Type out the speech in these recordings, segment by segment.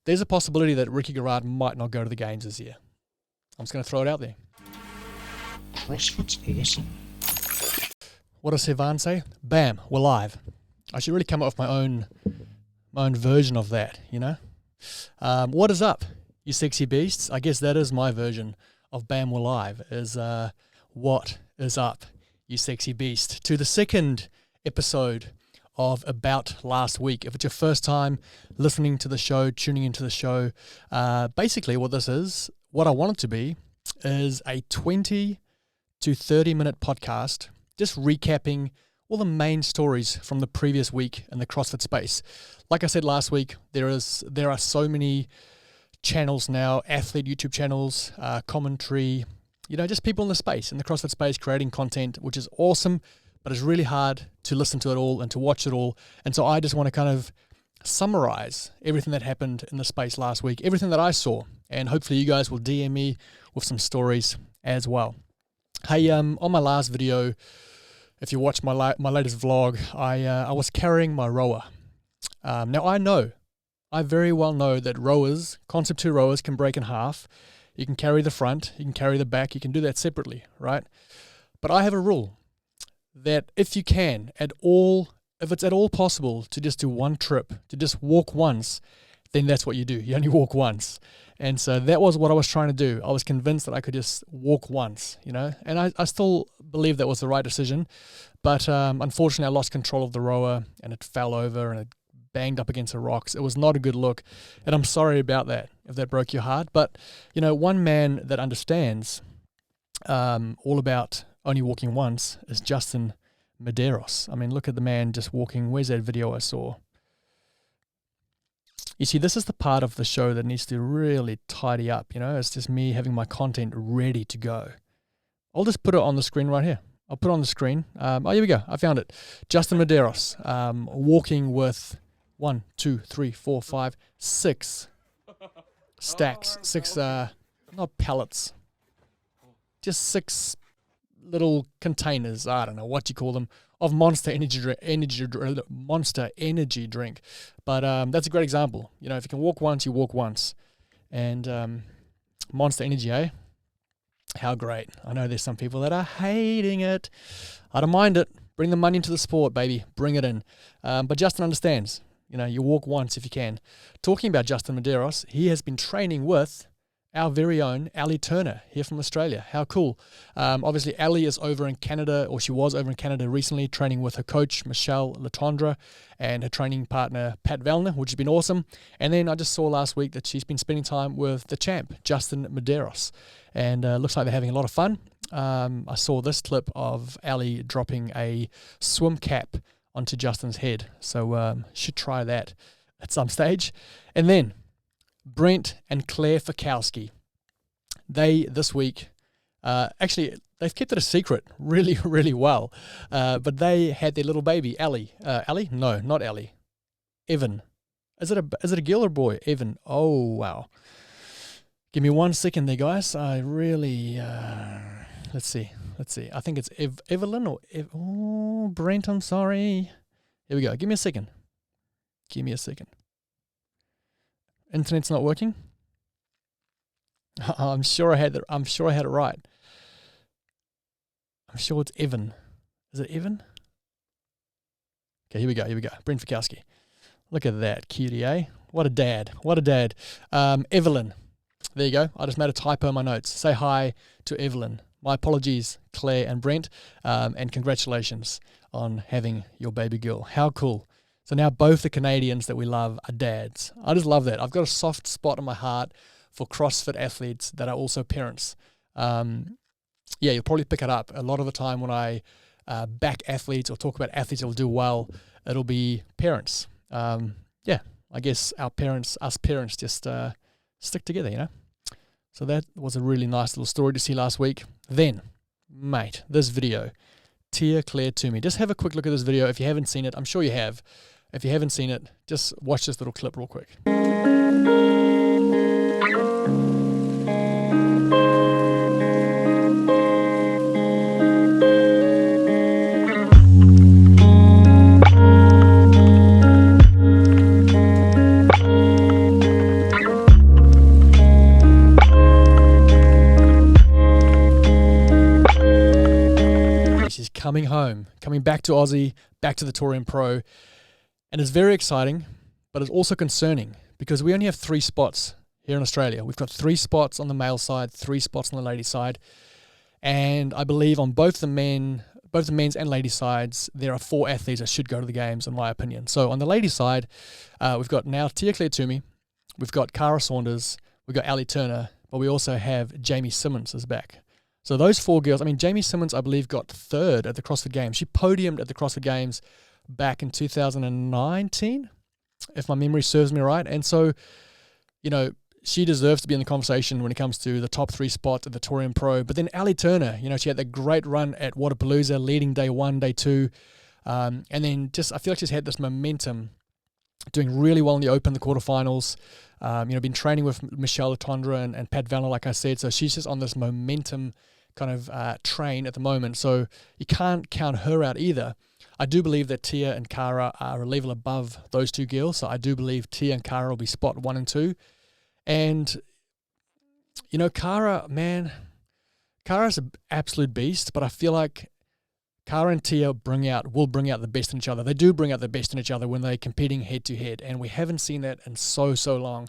there's a possibility that Ricky Garrard might not go to the games this year. I'm just going to throw it out there. CrossFit's awesome. What does Sivan say? Bam, we're live. I should really come up with my own version of that, you know? What is up, you sexy beasts? I guess that is my version of Bam, we're live, is what is up, you sexy beast? To the second episode of About Last Week. If it's your first time listening to the show, tuning into the show, basically what this is, what I want it to be, is a 20 to 30 minute podcast just recapping all the main stories from the previous week in the CrossFit space. Like I said last week, there are so many channels now, athlete YouTube channels, commentary, you know, just people in the space, in the CrossFit space, creating content, which is awesome, but it's really hard to listen to it all and to watch it all. And so I just want to kind of summarize everything that happened in the space last week, everything that I saw, and hopefully you guys will DM me with some stories as well. Hey, on my last video, if you watch my latest vlog, I was carrying my rower. Now I very well know that rowers, Concept 2 rowers, can break in half. You can carry the front, you can carry the back, you can do that separately, right? But I have a rule that if you can, if it's at all possible to just do one trip, to just walk once, then that's what you do. You only walk once. And so that was what I was trying to do. I was convinced that I could just walk once, you know, and I still believe that was the right decision. But unfortunately, I lost control of the rower and it fell over and it banged up against the rocks. It was not a good look. And I'm sorry about that, if that broke your heart. But, you know, one man that understands all about only walking once is Justin Medeiros. I mean, look at the man just walking. Where's that video I saw? You see, this is the part of the show that needs to really tidy up, you know. It's just me having my content ready to go. I'll just put it on the screen right here. I'll put it on the screen. Oh, here we go. I found it. Justin Medeiros walking with 1, 2, 3, 4, 5, 6 stacks. 6, not pallets. Just 6 little containers, I don't know what you call them, of Monster Energy drink. But that's a great example. You know, if you can walk once, you walk once. And Monster Energy, eh? How great. I know there's some people that are hating it. I don't mind it. Bring the money into the sport, baby. Bring it in. But Justin understands. You know, you walk once if you can. Talking about Justin Medeiros, he has been training with our very own Ali Turner here from Australia. How cool. Obviously, Ali is over in Canada, or she was over in Canada recently, training with her coach, Michelle Letendre, and her training partner, Pat Vellner, which has been awesome. And then I just saw last week that she's been spending time with the champ, Justin Medeiros. And looks like they're having a lot of fun. I saw this clip of Ali dropping a swim cap onto Justin's head. So should try that at some stage. And then Brent and Claire Fikowski, they this week, actually they've kept it a secret really, really well, but they had their little baby, Ellie. Ellie? No, not Ellie. Evan. Is it a girl or boy? Evan. Oh, wow. Give me 1 second there, guys. I really, let's see. I think it's Evelyn or, oh, Brent, I'm sorry. Here we go. Give me a second. Internet's not working. I'm sure I had it right. I'm sure it's Evan. Is it Evan? Okay, here we go. Brent Fikowski. Look at that cutie, eh? What a dad. Evelyn. There you go. I just made a typo in my notes. Say hi to Evelyn. My apologies, Claire and Brent, and congratulations on having your baby girl. How cool. So now both the Canadians that we love are dads. I just love that. I've got a soft spot in my heart for CrossFit athletes that are also parents. You'll probably pick it up. A lot of the time when I back athletes or talk about athletes that will do well, it'll be parents. I guess us parents just stick together, you know. So that was a really nice little story to see last week. Then, mate, this video, Tia-Clair to me. Just have a quick look at this video if you haven't seen it. I'm sure you have. If you haven't seen it, just watch this little clip real quick. coming home, coming back to Aussie, back to the Torian Pro. And it's very exciting, but it's also concerning because we only have 3 spots here in Australia. We've got 3 spots on the male side, 3 spots on the lady side. And I believe on both the men's and ladies' sides, there are 4 athletes that should go to the games, in my opinion. So on the ladies' side, we've got now Tia-Clair Toomey, we've got Cara Saunders, we've got Ali Turner, but we also have Jamie Simmons is back. So those 4 girls, I mean, Jamie Simmons, I believe, got 3rd at the CrossFit Games. She podiumed at the CrossFit Games back in 2019, if my memory serves me right. And so, you know, she deserves to be in the conversation when it comes to the top 3 spots at the Torian Pro. But then Ali Turner, you know, she had that great run at Wodapalooza, leading day 1, day 2. And then just, I feel like she's had this momentum, doing really well in the Open, the quarterfinals. You know, been training with Michelle Letendre and Pat Vallon, like I said. So she's just on this momentum kind of train at the moment. So you can't count her out either. I do believe that Tia and Cara are a level above those 2 girls. So I do believe Tia and Cara will be spot 1 and 2. And, you know, Cara, man, Cara's an absolute beast, but I feel like Cara and Tia will bring out the best in each other. They do bring out the best in each other when they're competing head-to-head, and we haven't seen that in so long.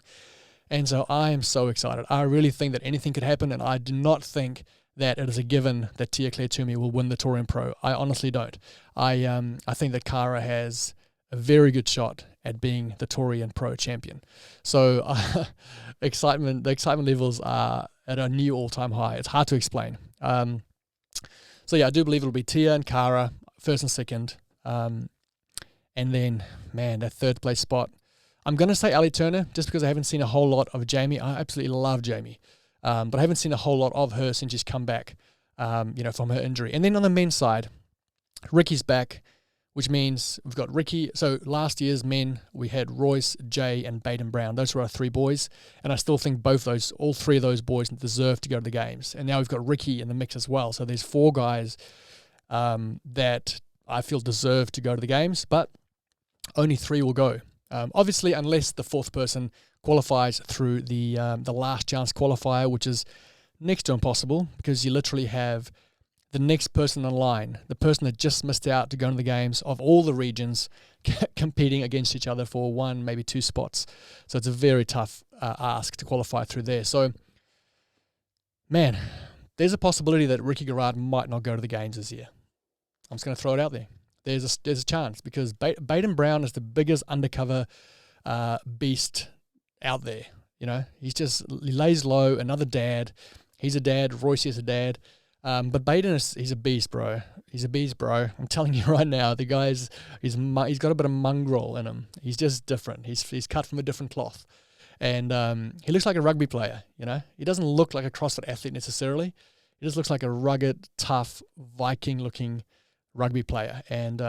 And so I am so excited. I really think that anything could happen, and I do not think that it is a given that Tia-Clair Toomey will win the Torian Pro. I honestly don't. I think that Cara has a very good shot at being the Torian Pro champion. So the excitement levels are at a new all-time high. It's hard to explain. So yeah, I do believe it'll be Tia and Cara, 1st and 2nd. And then, man, that 3rd place spot. I'm going to say Ali Turner just because I haven't seen a whole lot of Jamie. I absolutely love Jamie. But I haven't seen a whole lot of her since she's come back, you know, from her injury. And then on the men's side, Ricky's back, which means we've got Ricky. So last year's men, we had Royce, Jay, and Baden Brown. Those were our 3 boys. And I still think all 3 of those boys deserve to go to the games. And now we've got Ricky in the mix as well. So there's 4 guys that I feel deserve to go to the games, but only 3 will go. Obviously, unless the 4th person qualifies through the last chance qualifier, which is next to impossible because you literally have the next person in line, the person that just missed out to go to the games of all the regions, competing against each other for 1, maybe 2 spots. So it's a very tough ask to qualify through there. So, man, there's a possibility that Ricky Garrard might not go to the games this year. I'm just going to throw it out there. There's a chance because Baden Brown is the biggest undercover beast out there. You know, he lays low. Another dad. He's a dad. Royce is a dad. But Baden he's a beast, bro. He's a beast, bro. I'm telling you right now, the guy's he's got a bit of mongrel in him. He's just different. He's cut from a different cloth, and he looks like a rugby player. You know, he doesn't look like a CrossFit athlete necessarily. He just looks like a rugged, tough, Viking-looking rugby player. And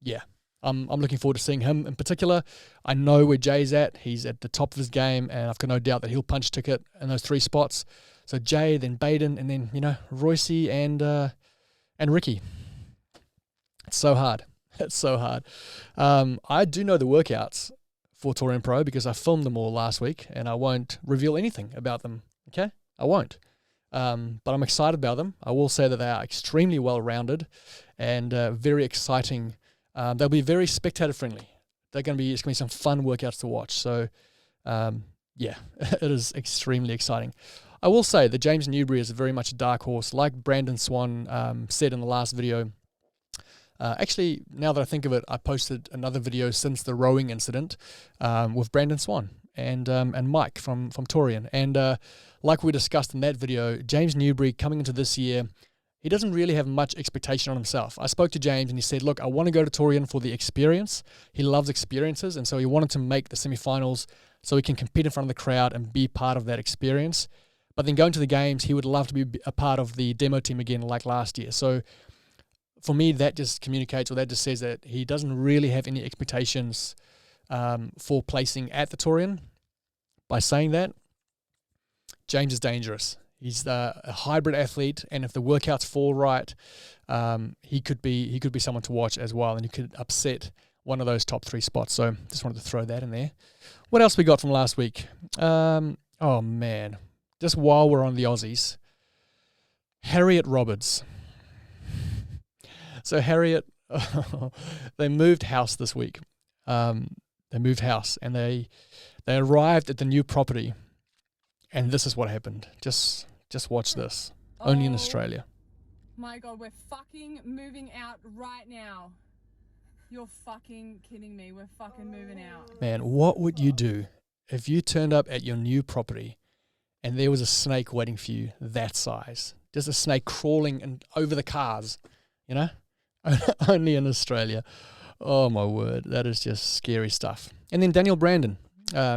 yeah, I'm looking forward to seeing him in particular. I know where Jay's at. He's at the top of his game, and I've got no doubt that he'll punch ticket in those 3 spots. So Jay, then Baden, and then, you know, Royce and Ricky. It's so hard. It's so hard. I do know the workouts for Torian Pro because I filmed them all last week, and I won't reveal anything about them. Okay? I won't. But I'm excited about them. I will say that they are extremely well-rounded and very exciting. They'll be very spectator-friendly. It's going to be some fun workouts to watch. So, yeah, it is extremely exciting. I will say that James Newbury is very much a dark horse, like Brandon Swan said in the last video. Actually, now that I think of it, I posted another video since the rowing incident with Brandon Swan and Mike from Torian. And like we discussed in that video, James Newbury coming into this year, he doesn't really have much expectation on himself. I spoke to James and he said, look, I want to go to Torian for the experience. He loves experiences, and so he wanted to make the semifinals so he can compete in front of the crowd and be part of that experience. But then going to the games, he would love to be a part of the demo team again like last year. So for me, that just communicates, or that just says that he doesn't really have any expectations for placing at the Torian. By saying that, James is dangerous. He's a hybrid athlete, and if the workouts fall right, he could be someone to watch as well, and he could upset one of those top 3 spots. So just wanted to throw that in there. What else we got from last week? Oh man, just while we're on the Aussies, Harriet Roberts. So Harriet, they moved house this week. They moved house and they arrived at the new property, and this is what happened. Just watch this. Only in Australia. My God, we're fucking moving out right now. You're fucking kidding me. We're fucking moving out. Man, what would you do if you turned up at your new property and there was a snake waiting for you that size? Just a snake crawling and over the cars, you know? Only in Australia. Oh my word, that is just scary stuff. And then Danielle Brandon,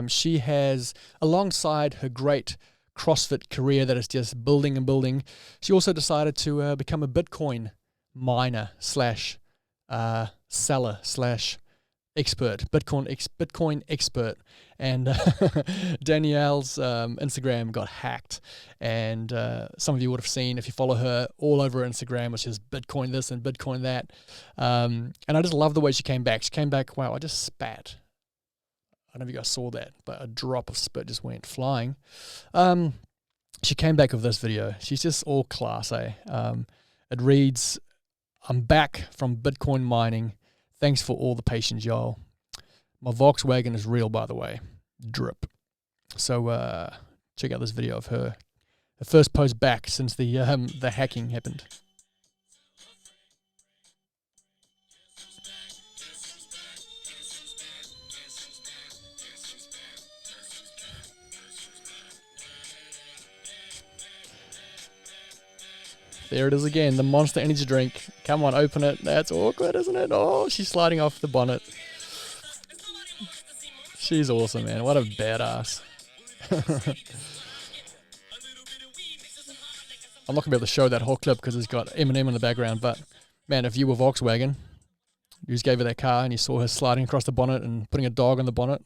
she has, alongside her great CrossFit career that is just building and building, she also decided to become a Bitcoin miner / seller / expert, Bitcoin expert. And Danielle's Instagram got hacked, and some of you would have seen, if you follow her, all over her Instagram, which is Bitcoin this and Bitcoin that. And I just love the way she came back. She came back, wow, I just spat. I don't know if you guys saw that, but a drop of spit just went flying. She came back with this video. She's just all class, eh? It reads, "I'm back from Bitcoin mining. Thanks for all the patience, y'all. My Volkswagen is real, by the way. Drip." So check out this video of her first post back since the hacking happened. There it is again, the Monster Energy drink. Come on, open it. That's awkward, isn't it? Oh, she's sliding off the bonnet. She's awesome, man. What a badass. I'm not going to be able to show that whole clip because it's got Eminem in the background, but man, if you were Volkswagen, you just gave her that car and you saw her sliding across the bonnet and putting a dog on the bonnet,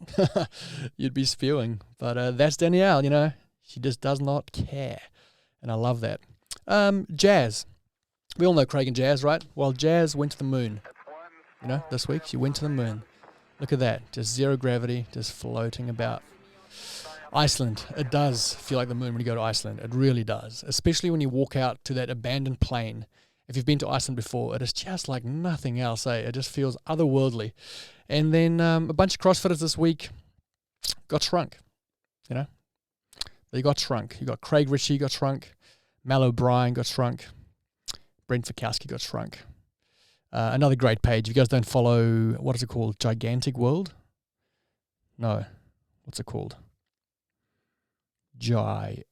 you'd be spewing. But that's Danielle, you know. She just does not care. And I love that. Jazz. We all know Craig and Jazz, right? Well, Jazz went to the moon. You know, this week she went to the moon. Look at that. Just zero gravity, just floating about. Iceland. It does feel like the moon when you go to Iceland. It really does. Especially when you walk out to that abandoned plane. If you've been to Iceland before, it is just like nothing else, eh? It just feels otherworldly. And then a bunch of CrossFitters this week got shrunk. You know? They got shrunk. You got Craig Ritchie got shrunk. Mal O'Brien got shrunk. Brent Fikowski got shrunk. Another great page. If you guys don't follow, what is it called? Gigantic World? No. What's it called? Gigantic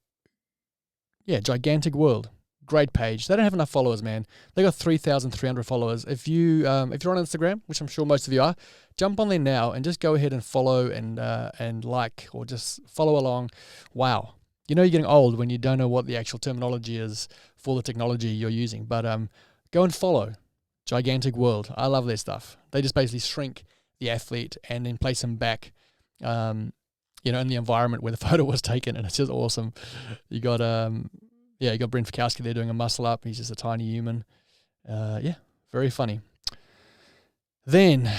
World. Great page. They don't have enough followers, man. They got 3,300 followers. If you're on Instagram, which I'm sure most of you are, jump on there now and just go ahead and follow and like, or just follow along. Wow. You know you're getting old when you don't know what the actual terminology is for the technology you're using. But go and follow Gigantic World. I love their stuff. They just basically shrink the athlete and then place him back, in the environment where the photo was taken, and it's just awesome. You got you got Brent Fikowski there doing a muscle up. He's just a tiny human. Very funny. Then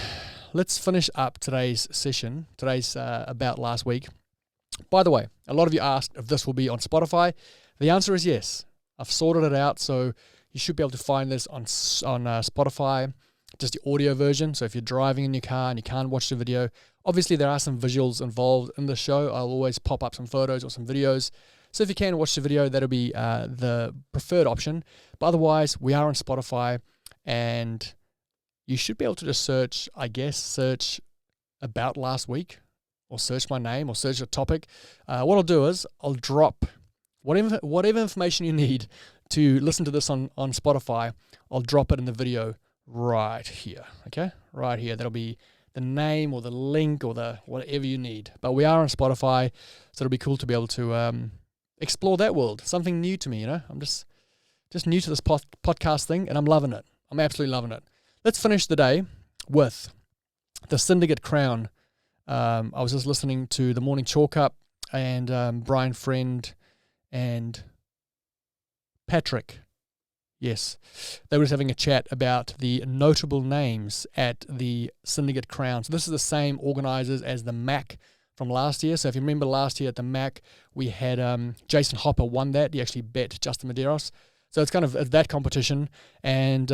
let's finish up today's session. Today's about last week. By the way, a lot of you asked if this will be on Spotify. The answer is yes. I've sorted it out, so you should be able to find this on Spotify, just the audio version. So if you're driving in your car and you can't watch the video, obviously there are some visuals involved in the show. I'll always pop up some photos or some videos. So if you can watch the video, that'll be the preferred option. But otherwise, we are on Spotify, and you should be able to just search about last week, or search my name, or search a topic. What I'll do is I'll drop whatever information you need to listen to this on Spotify. I'll drop it in the video right here, okay? Right here. That'll be the name or the link or the whatever you need. But we are on Spotify, so it'll be cool to be able to explore that world. Something new to me, you know? I'm just new to this podcast thing, and I'm loving it. I'm absolutely loving it. Let's finish the day with the Syndicate Crown. I was just listening to the Morning Chalk Up, and Brian Friend and Patrick, yes, they were just having a chat about the notable names at the Syndicate Crown. So this is the same organisers as the MAC from last year. So if you remember last year at the MAC, we had Jason Hopper won that. He actually bet Justin Medeiros. So it's kind of that competition. And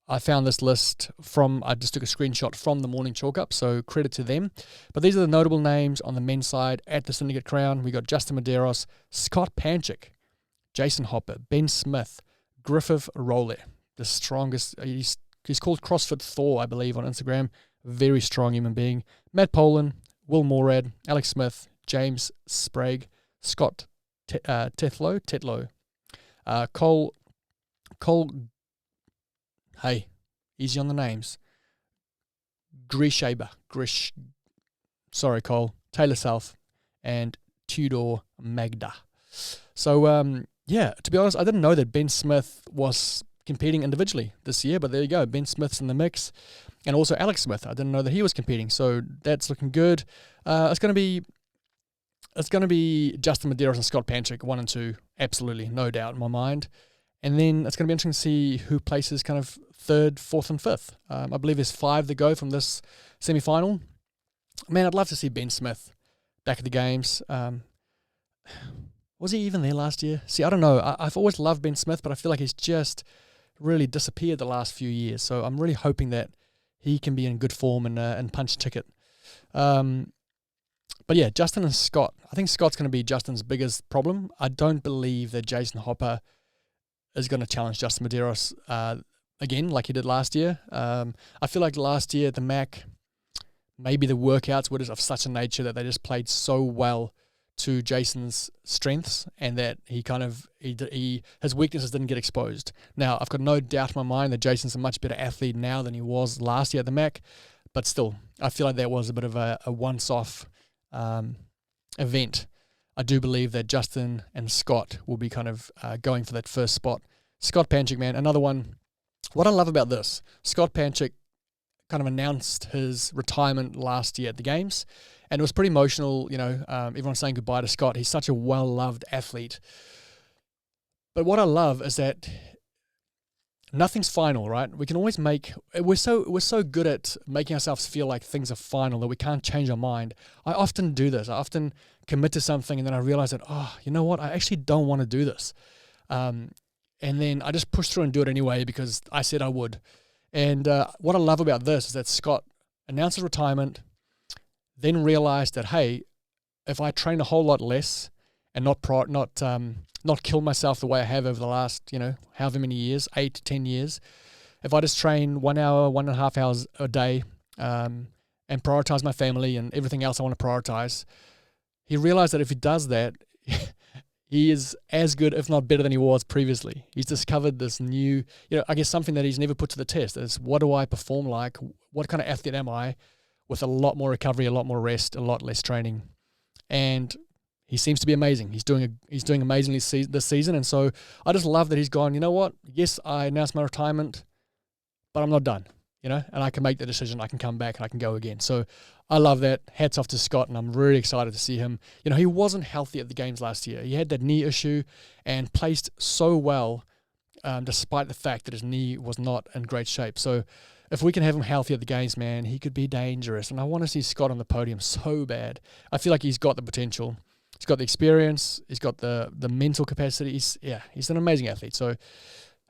I found this list I just took a screenshot from the morning chalk up, so credit to them. But these are the notable names on the men's side at the Syndicate Crown. We got Justin Medeiros, Scott Panchik, Jason Hopper, Ben Smith, Griffith Rowley, the strongest. He's called CrossFit Thor, I believe, on Instagram. Very strong human being. Matt Polan, Will Morad, Alex Smith, James Sprague, Scott Tetlow, Cole. Hey, easy on the names. Sorry, Cole. Taylor South and Tudor Magda. So, to be honest, I didn't know that Ben Smith was competing individually this year, but there you go. Ben Smith's in the mix. And also Alex Smith. I didn't know that he was competing, so that's looking good. It's going to be Justin Medeiros and Scott Panchik, 1 and 2, absolutely, no doubt in my mind. And then it's going to be interesting to see who places kind of 3rd, 4th, and 5th. I believe there's 5 that go from this semi-final. Man, I'd love to see Ben Smith back at the games. Was he even there last year? See, I don't know. I've always loved Ben Smith, but I feel like he's just really disappeared the last few years. So I'm really hoping that he can be in good form and punch a ticket. But yeah, Justin and Scott. I think Scott's going to be Justin's biggest problem. I don't believe that Jason Hopper is going to challenge Justin Medeiros again like he did last year. I feel like last year at the MAC, maybe the workouts were just of such a nature that they just played so well to Jason's strengths, and that his weaknesses didn't get exposed. Now, I've got no doubt in my mind that Jason's a much better athlete now than he was last year at the MAC, but still, I feel like that was a bit of a once-off event. I do believe that Justin and Scott will be kind of going for that first spot. Scott Panchik, man, another one. What I love about this, Scott Panchik kind of announced his retirement last year at the games, and it was pretty emotional. Everyone's saying goodbye to Scott. He's such a well-loved athlete. But what I love is that nothing's final, right? We can always we're so good at making ourselves feel like things are final that we can't change our mind. I often do this. I often commit to something and then I realize that, you know what? I actually don't want to do this. And then I just push through and do it anyway because I said I would. And what I love about this is that Scott announced his retirement, then realized that, hey, if I train a whole lot less and not kill myself the way I have over the last, however many years, 8 to 10 years, if I just train 1 hour, 1.5 hours a day, and prioritize my family and everything else I want to prioritize, he realized that if he does that, he is as good, if not better than he was previously. He's discovered this new, I guess something that he's never put to the test is, what do I perform like? What kind of athlete am I with a lot more recovery, a lot more rest, a lot less training? And he seems to be amazing. He's doing amazingly this season, and so I just love that he's gone, you know what? Yes, I announced my retirement, but I'm not done, and I can make the decision. I can come back and I can go again. So I love that. Hats off to Scott, and I'm really excited to see him. He wasn't healthy at the games last year. He had that knee issue and placed so well, despite the fact that his knee was not in great shape. So if we can have him healthy at the games, man, he could be dangerous. And I want to see Scott on the podium so bad. I feel like he's got the potential. He's got the experience. He's got the mental capacity. He's an amazing athlete. So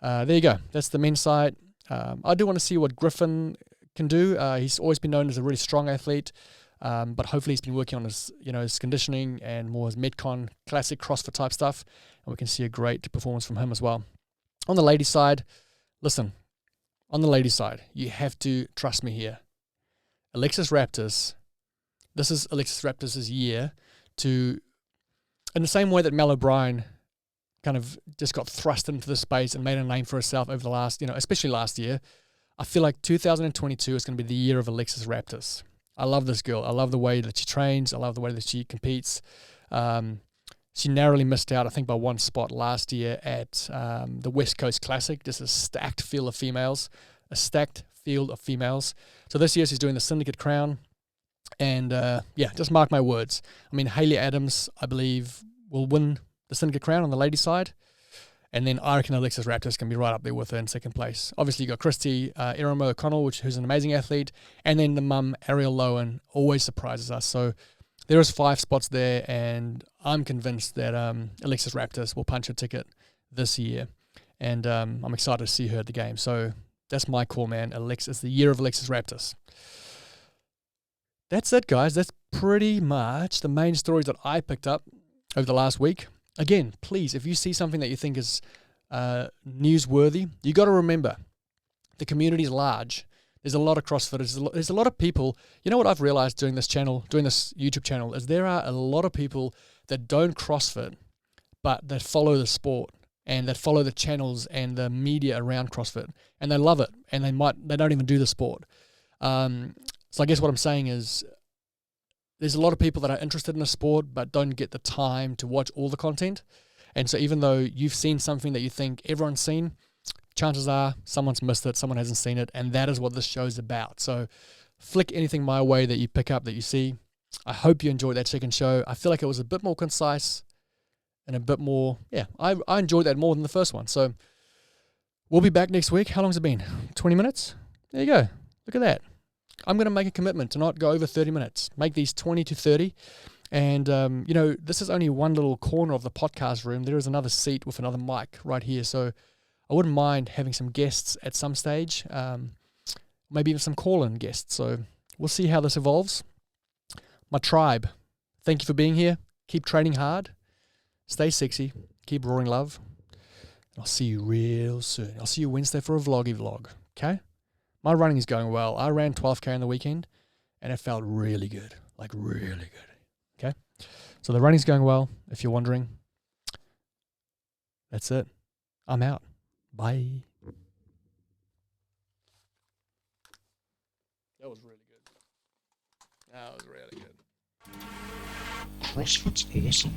there you go. That's the men's side. I do want to see what Griffin can do. He's always been known as a really strong athlete, but hopefully he's been working on his conditioning and more his Metcon classic CrossFit type stuff, and we can see a great performance from him as well. On the ladies' side, listen. On the ladies' side, you have to trust me here. Alexis Raptors. This is Alexis Raptors' year to, in the same way that Mel O'Brien kind of just got thrust into the space and made a name for herself over the last, especially last year, I feel like 2022 is going to be the year of Alexis Raptors. I love this girl. I love the way that she trains. I love the way that she competes. She narrowly missed out, I think, by 1 spot last year at the West Coast Classic. Just a stacked field of females. So this year she's doing the Syndicate Crown. And just mark my words. I mean, Hayley Adams, I believe, will win the Syndicate Crown on the ladies' side. And then I reckon Alexis Raptors can be right up there with her in second place. Obviously, you got Christy Iramo O'Connell, who's an amazing athlete. And then the mum, Ariel Lowen, always surprises us. So there is 5 spots there, and I'm convinced that Alexis Raptors will punch a ticket this year. And I'm excited to see her at the game. So That's my call, man. It's the year of Alexis Raptis. That's it, guys. That's pretty much the main stories that I picked up over the last week. Again, please, if you see something that you think is newsworthy, you got to remember, the community is large. There's a lot of CrossFitters. There's a lot of people. You know what I've realized doing this YouTube channel, is there are a lot of people that don't CrossFit, but that follow the sport and that follow the channels and the media around CrossFit, and they love it, and they don't even do the sport. So I guess what I'm saying is, there's a lot of people that are interested in the sport but don't get the time to watch all the content. And so even though you've seen something that you think everyone's seen, chances are someone's missed it, someone hasn't seen it, and that is what this show's about. So flick anything my way that you pick up, that you see. I hope you enjoyed that second show. I feel like it was a bit more concise and a bit more, I enjoyed that more than the first one. So we'll be back next week. How long's it been? 20 minutes? There you go. Look at that. I'm going to make a commitment to not go over 30 minutes. Make these 20 to 30. And, this is only one little corner of the podcast room. There is another seat with another mic right here. So I wouldn't mind having some guests at some stage, maybe even some call-in guests. So we'll see how this evolves. My tribe, thank you for being here. Keep training hard. Stay sexy. Keep roaring love. And I'll see you real soon. I'll see you Wednesday for a vloggy vlog. Okay? My running is going well. I ran 12K on the weekend, and it felt really good. Like, really good. Okay? So the running's going well, if you're wondering. That's it. I'm out. Bye. That was really good. That was really good. CrossFit's awesome.